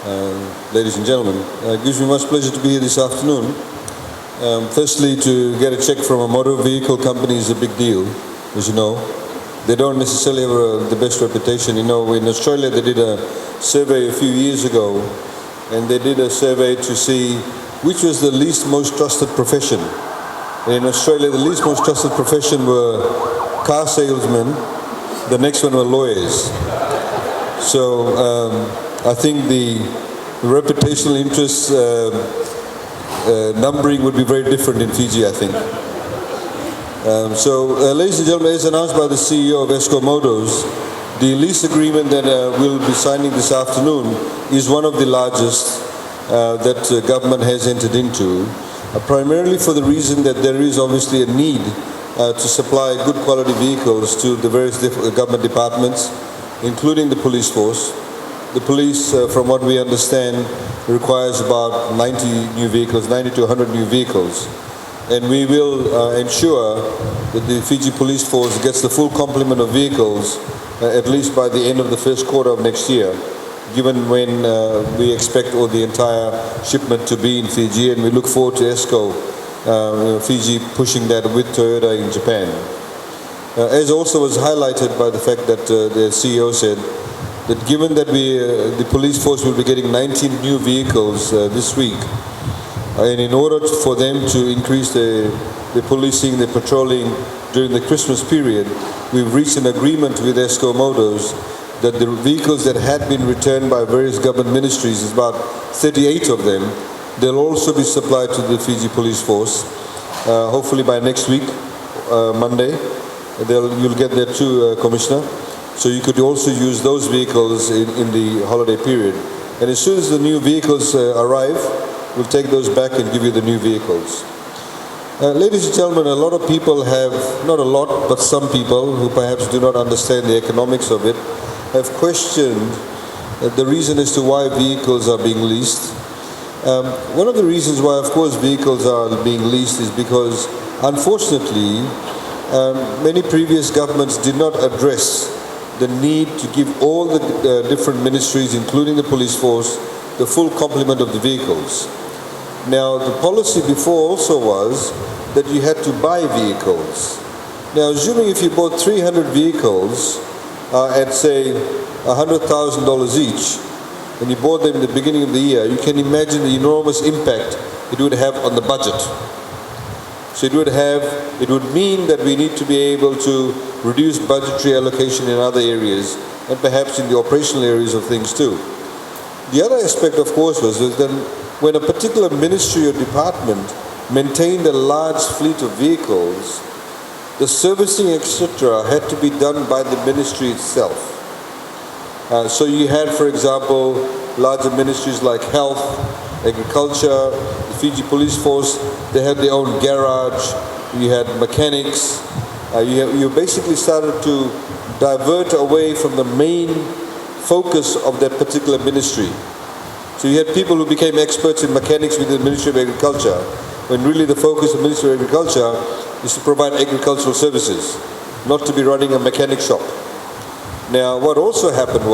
ladies and gentlemen. It gives me much pleasure to be here this afternoon. Firstly, to get a check from a motor vehicle company is a big deal, as you know. They don't necessarily have the best reputation. You know, in Australia they did a survey a few years ago, and they did a survey to see which was the least most trusted profession. And in Australia, the least most trusted profession were car salesmen. The next one were lawyers. So I think the reputational interests numbering would be very different in Fiji, I think. Ladies and gentlemen, as announced by the CEO of ASCO Motors, the lease agreement that we'll be signing this afternoon is one of the largest that government has entered into, primarily for the reason that there is obviously a need to supply good quality vehicles to the various government departments, including the police force. The police, from what we understand, requires about 90 new vehicles, 90 to 100 new vehicles. And we will ensure that the Fiji police force gets the full complement of vehicles at least by the end of the first quarter of next year, given when we expect the entire shipment to be in Fiji, and we look forward to ASCO Fiji pushing that with Toyota in Japan. As also was highlighted by the fact that the CEO said that given that the police force will be getting 19 new vehicles this week, and in order for them to increase the policing, the patrolling during the Christmas period, we've reached an agreement with ASCO Motors that the vehicles that had been returned by various government ministries, is about 38 of them, they'll also be supplied to the Fiji police force, hopefully by next week, Monday. You'll get there too, Commissioner. So you could also use those vehicles in the holiday period. And as soon as the new vehicles arrive, we'll take those back and give you the new vehicles. Ladies and gentlemen, a lot of people have, not a lot, but some people who perhaps do not understand the economics of it, have questioned the reason as to why vehicles are being leased. One of the reasons why, of course, vehicles are being leased is because, unfortunately, many previous governments did not address the need to give all the different ministries, including the police force, the full complement of the vehicles. Now, the policy before also was that you had to buy vehicles. Now, assuming if you bought 300 vehicles at, say, $100,000 each, and you bought them in the beginning of the year, you can imagine the enormous impact it would have on the budget. So it would mean that we need to be able to reduce budgetary allocation in other areas, and perhaps in the operational areas of things too. The other aspect, of course, was that when a particular ministry or department maintained a large fleet of vehicles, the servicing, etc., had to be done by the ministry itself. So you had, for example, larger ministries like health, agriculture, the Fiji police force, they had their own garage, you had mechanics, you basically started to divert away from the main focus of that particular ministry. So you had people who became experts in mechanics within the Ministry of Agriculture, when really the focus of the Ministry of Agriculture is to provide agricultural services, not to be running a mechanic shop. Now, what also happened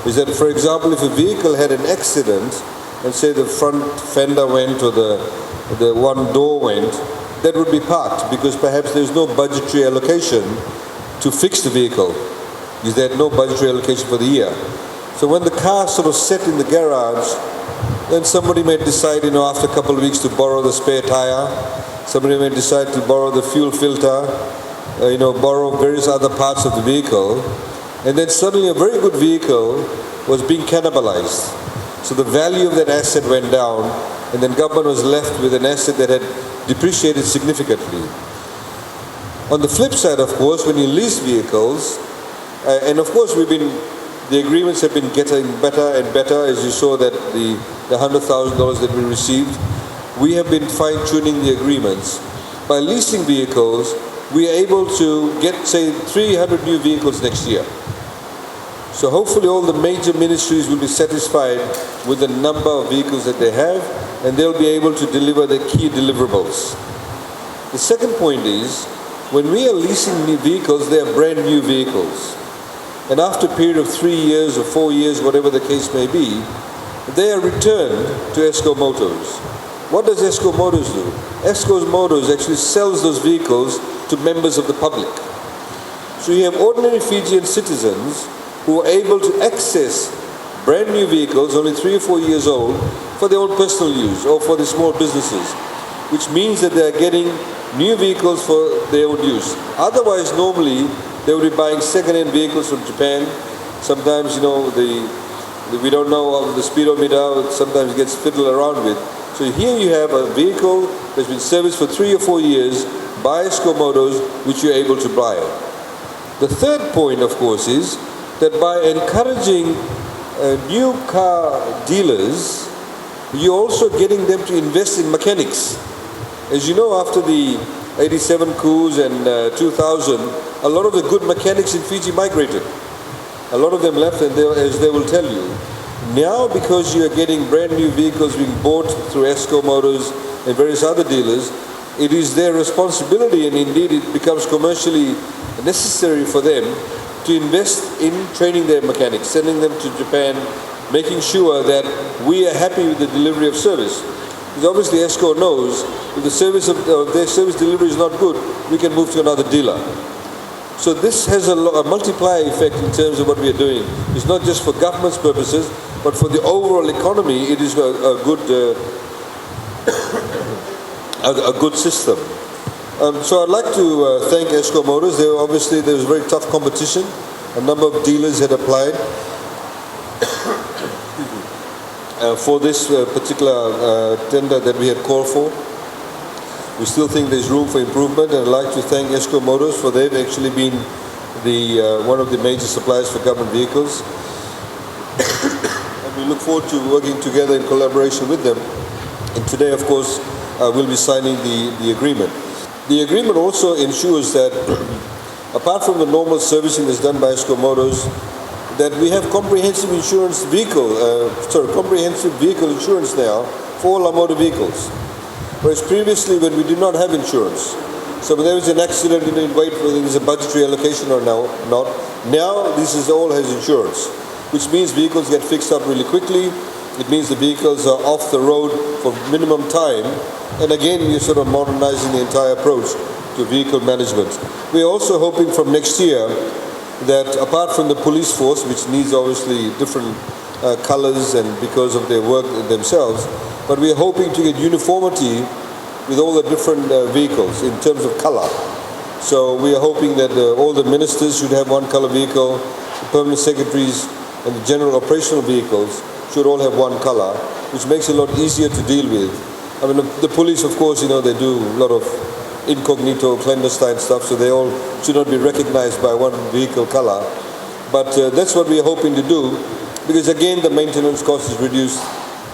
is that, for example, if a vehicle had an accident, and say the front fender went or the one door went, that would be parked because perhaps there's no budgetary allocation to fix the vehicle, because they had no budgetary allocation for the year. So when the car sort of sat in the garage, then somebody may decide, after a couple of weeks to borrow the spare tire, somebody may decide to borrow the fuel filter, borrow various other parts of the vehicle, and then suddenly a very good vehicle was being cannibalized. So the value of that asset went down, and then government was left with an asset that had depreciated significantly. On the flip side, of course, when you lease vehicles, and of course the agreements have been getting better and better, as you saw that the $100,000 that we received, we have been fine-tuning the agreements. By leasing vehicles, we are able to get, say, 300 new vehicles next year. So hopefully all the major ministries will be satisfied with the number of vehicles that they have, and they'll be able to deliver the key deliverables. The second point is, when we are leasing new vehicles, they are brand new vehicles. And after a period of 3 years or 4 years, whatever the case may be, they are returned to ASCO Motors. What does ASCO Motors do? ASCO Motors actually sells those vehicles to members of the public. So you have ordinary Fijian citizens who are able to access brand new vehicles, only 3 or 4 years old, for their own personal use or for the small businesses, which means that they are getting new vehicles for their own use. Otherwise, normally, they would be buying second-hand vehicles from Japan. Sometimes, we don't know how the speedometer sometimes gets fiddled around with. So here you have a vehicle that's been serviced for 3 or 4 years by ASCO Motors, which you're able to buy. The third point, of course, is that by encouraging new car dealers, you're also getting them to invest in mechanics. As you know, after the 87 coups and 2000, a lot of the good mechanics in Fiji migrated. A lot of them left, and as they will tell you. Now, because you are getting brand new vehicles being bought through ASCO Motors and various other dealers, it is their responsibility, and indeed it becomes commercially necessary for them to invest in training their mechanics, sending them to Japan, making sure that we are happy with the delivery of service. Because obviously ASCO knows if the service of their service delivery is not good, we can move to another dealer. So this has a multiplier effect in terms of what we are doing. It's not just for government's purposes, but for the overall economy, it is a good system. So I'd like to thank ASCO Motors. There was very tough competition. A number of dealers had applied for this particular tender that we had called for. We still think there's room for improvement, and I'd like to thank ASCO Motors for they've actually been one of the major suppliers for government vehicles. And we look forward to working together in collaboration with them. And today, of course, we'll be signing the agreement. The agreement also ensures that, apart from the normal servicing that's done by ASCO Motors, that we have comprehensive vehicle insurance now for all our motor vehicles. Whereas previously, when we did not have insurance, so when there was an accident, we didn't wait whether there's a budgetary allocation or not. Now, all has insurance, which means vehicles get fixed up really quickly. It means the vehicles are off the road for minimum time. And again, we're sort of modernizing the entire approach to vehicle management. We're also hoping from next year that apart from the police force, which needs obviously different colors and because of their work themselves, but we're hoping to get uniformity with all the different vehicles in terms of color. So we are hoping that all the ministers should have one color vehicle, the permanent secretaries and the general operational vehicles should all have one color, which makes it a lot easier to deal with. I mean, the police, of course, they do a lot of incognito, clandestine stuff, so they all should not be recognized by one vehicle color. But that's what we are hoping to do, because again, the maintenance cost is reduced.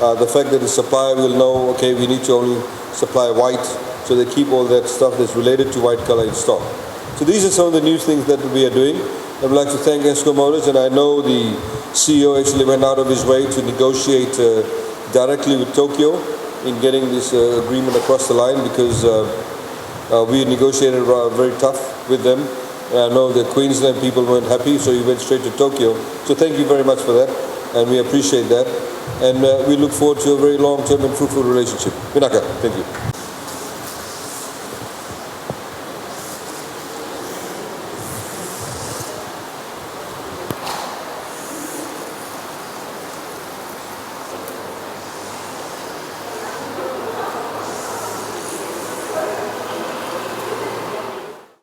The fact that the supplier will know, okay, we need to only supply white, so they keep all that stuff that's related to white color in stock. So these are some of the new things that we are doing. I would like to thank ASCO Motors, and I know the CEO actually went out of his way to negotiate directly with Tokyo in getting this agreement across the line, because we negotiated very tough with them. I know the Queensland people weren't happy, so he went straight to Tokyo. So thank you very much for that, and we appreciate that. And we look forward to a very long-term and fruitful relationship. Vinaka, thank you.